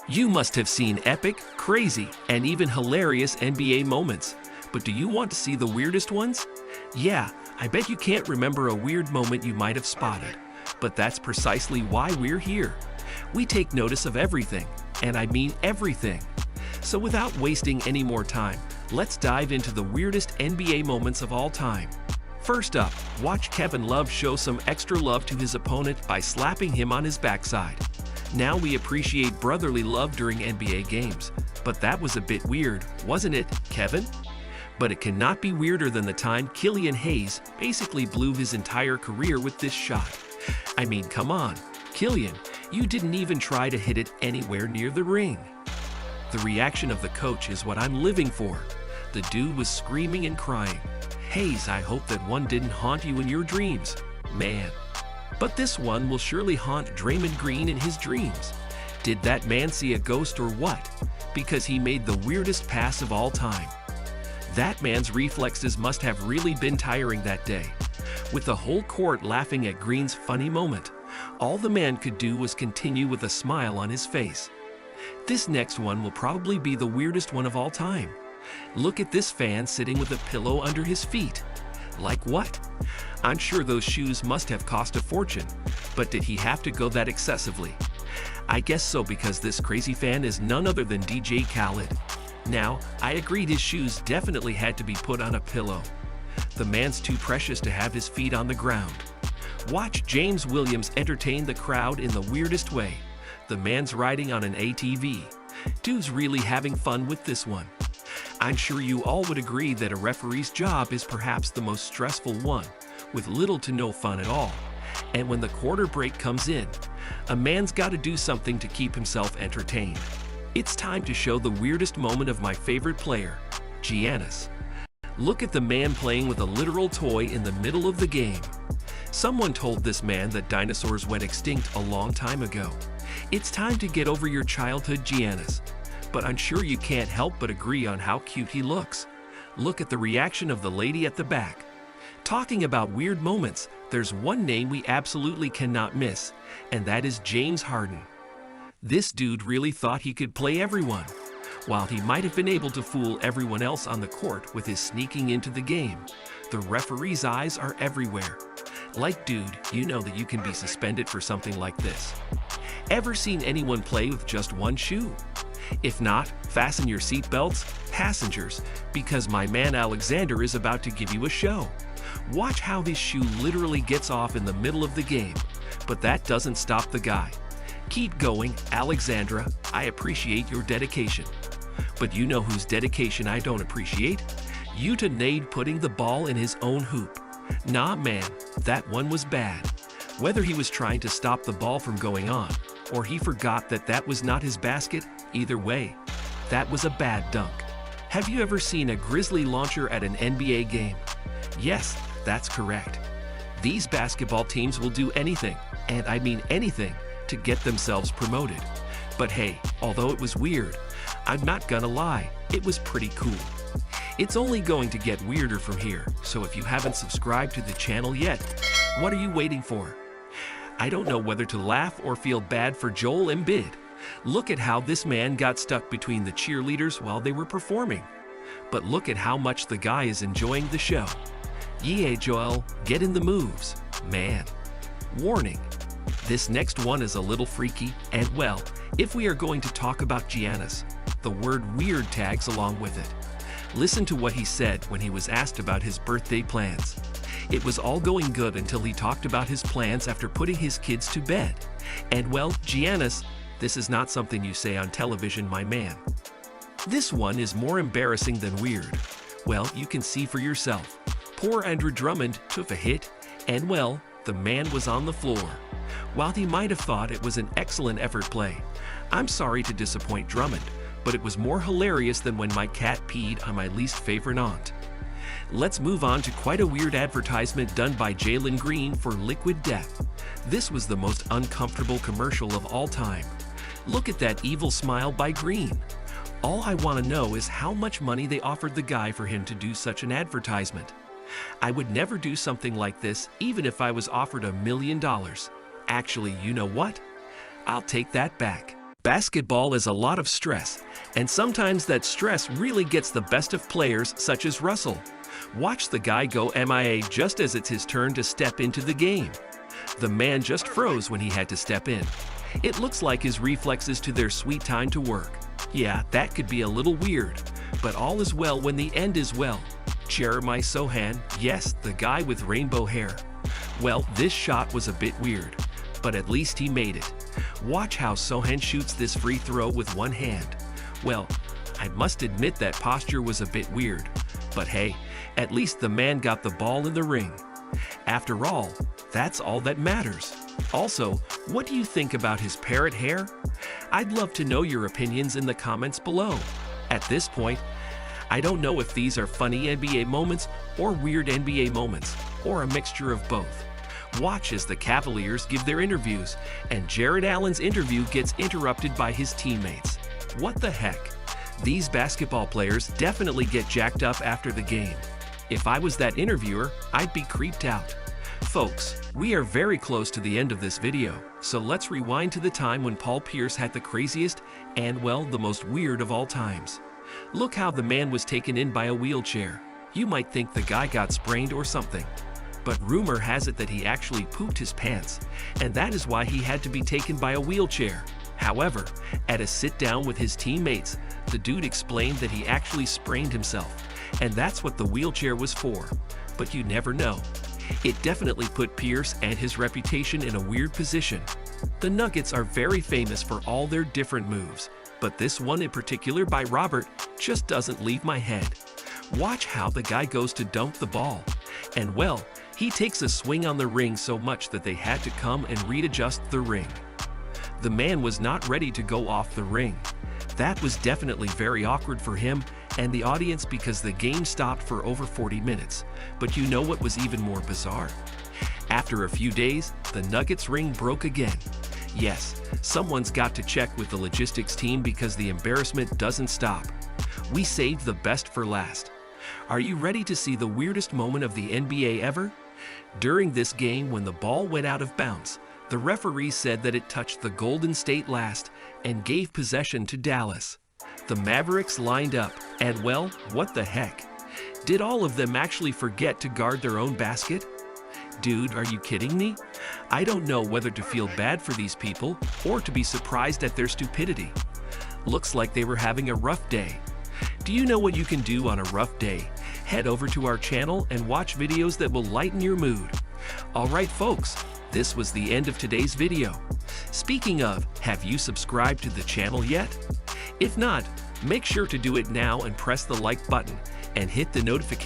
You must have seen epic, crazy, and even hilarious NBA moments. But do you want to see the weirdest ones? Yeah, I bet you can't remember a weird moment you might have spotted. But that's precisely why we're here. We take notice of everything, and I mean everything. So without wasting any more time, let's dive into the weirdest NBA moments of all time. First up, watch Kevin Love show some extra love to his opponent by slapping him on his backside. Now we appreciate brotherly love during NBA games, but that was a bit weird, wasn't it, Kevin? But it cannot be weirder than the time Killian Hayes basically blew his entire career with this shot. I mean, come on, Killian, you didn't even try to hit it anywhere near the ring. The reaction of the coach is what I'm living for. The dude was screaming and crying. Hayes, I hope that one didn't haunt you in your dreams, man. But this one will surely haunt Draymond Green in his dreams. Did that man see a ghost or what? Because he made the weirdest pass of all time. That man's reflexes must have really been tiring that day. With the whole court laughing at Green's funny moment, all the man could do was continue with a smile on his face. This next one will probably be the weirdest one of all time. Look at this fan sitting with a pillow under his feet. Like what? I'm sure those shoes must have cost a fortune, but did he have to go that excessively? I guess so, because this crazy fan is none other than DJ Khaled. Now, I agreed his shoes definitely had to be put on a pillow. The man's too precious to have his feet on the ground. Watch James Williams entertain the crowd in the weirdest way. The man's riding on an ATV. Dude's really having fun with this one. I'm sure you all would agree that a referee's job is perhaps the most stressful one, with little to no fun at all. And when the quarter break comes in, a man's got to do something to keep himself entertained. It's time to show the weirdest moment of my favorite player, Giannis. Look at the man playing with a literal toy in the middle of the game. Someone told this man that dinosaurs went extinct a long time ago. It's time to get over your childhood, Giannis. But I'm sure you can't help but agree on how cute he looks. Look at the reaction of the lady at the back. Talking about weird moments, there's one name we absolutely cannot miss, and that is James Harden. This dude really thought he could play everyone. While he might have been able to fool everyone else on the court with his sneaking into the game, the referee's eyes are everywhere. Like, dude, you know that you can be suspended for something like this. Ever seen anyone play with just one shoe? If not, fasten your seatbelts, passengers, because my man Alexander is about to give you a show. Watch how his shoe literally gets off in the middle of the game, but that doesn't stop the guy. Keep going, Alexandra, I appreciate your dedication. But you know whose dedication I don't appreciate? Yuta Nade putting the ball in his own hoop. Nah man, that one was bad. Whether he was trying to stop the ball from going on, or he forgot that that was not his basket, either way, that was a bad dunk. Have you ever seen a Grizzly launcher at an NBA game? Yes, that's correct. These basketball teams will do anything, and I mean anything, to get themselves promoted. But hey, although it was weird, I'm not gonna lie, it was pretty cool. It's only going to get weirder from here, so if you haven't subscribed to the channel yet, what are you waiting for? I don't know whether to laugh or feel bad for Joel Embiid. Look at how this man got stuck between the cheerleaders while they were performing. But look at how much the guy is enjoying the show. Yeah, Joel, get in the moves, man. Warning, this next one is a little freaky, and well, if we are going to talk about Giannis, the word weird tags along with it. Listen to what he said when he was asked about his birthday plans. It was all going good until he talked about his plans after putting his kids to bed. And well, Giannis, this is not something you say on television, my man. This one is more embarrassing than weird. Well, you can see for yourself. Poor Andrew Drummond took a hit, and well, the man was on the floor. While he might have thought it was an excellent effort play, I'm sorry to disappoint Drummond, but it was more hilarious than when my cat peed on my least favorite aunt. Let's move on to quite a weird advertisement done by Jalen Green for Liquid Death. This was the most uncomfortable commercial of all time. Look at that evil smile by Green. All I want to know is how much money they offered the guy for him to do such an advertisement. I would never do something like this even if I was offered $1 million. Actually, you know what? I'll take that back. Basketball is a lot of stress, and sometimes that stress really gets the best of players such as Russell. Watch the guy go MIA just as it's his turn to step into the game. The man just froze when he had to step in. It looks like his reflexes to their sweet time to work. Yeah, that could be a little weird, but all is well when the end is well. Jeremiah Sohan, yes, the guy with rainbow hair. Well, this shot was a bit weird, but at least he made it. Watch how Sohan shoots this free throw with one hand. Well, I must admit that posture was a bit weird, but hey, at least the man got the ball in the ring. After all, that's all that matters. Also, what do you think about his parrot hair? I'd love to know your opinions in the comments below. At this point, I don't know if these are funny NBA moments or weird NBA moments, or a mixture of both. Watch as the Cavaliers give their interviews, and Jared Allen's interview gets interrupted by his teammates. What the heck? These basketball players definitely get jacked up after the game. If I was that interviewer, I'd be creeped out. Folks, we are very close to the end of this video, so let's rewind to the time when Paul Pierce had the craziest and, well, the most weird of all times. Look how the man was taken in by a wheelchair. You might think the guy got sprained or something, but rumor has it that he actually pooped his pants, and that is why he had to be taken by a wheelchair. However, at a sit-down with his teammates, the dude explained that he actually sprained himself, and that's what the wheelchair was for. But you never know. It definitely put Pierce and his reputation in a weird position. The Nuggets are very famous for all their different moves, but this one in particular by Robert just doesn't leave my head. Watch how the guy goes to dunk the ball, and well, he takes a swing on the ring so much that they had to come and readjust the ring. The man was not ready to go off the ring. That was definitely very awkward for him and the audience because the game stopped for over 40 minutes. But you know what was even more bizarre? After a few days, the Nuggets ring broke again. Yes, someone's got to check with the logistics team because the embarrassment doesn't stop. We saved the best for last. Are you ready to see the weirdest moment of the NBA ever? During this game, when the ball went out of bounds, the referee said that it touched the Golden State last and gave possession to Dallas. The Mavericks lined up, and well, what the heck? Did all of them actually forget to guard their own basket? Dude, are you kidding me? I don't know whether to feel bad for these people or to be surprised at their stupidity. Looks like they were having a rough day. Do you know what you can do on a rough day? Head over to our channel and watch videos that will lighten your mood. Alright folks, this was the end of today's video. Speaking of, have you subscribed to the channel yet? If not, make sure to do it now and press the like button and hit the notification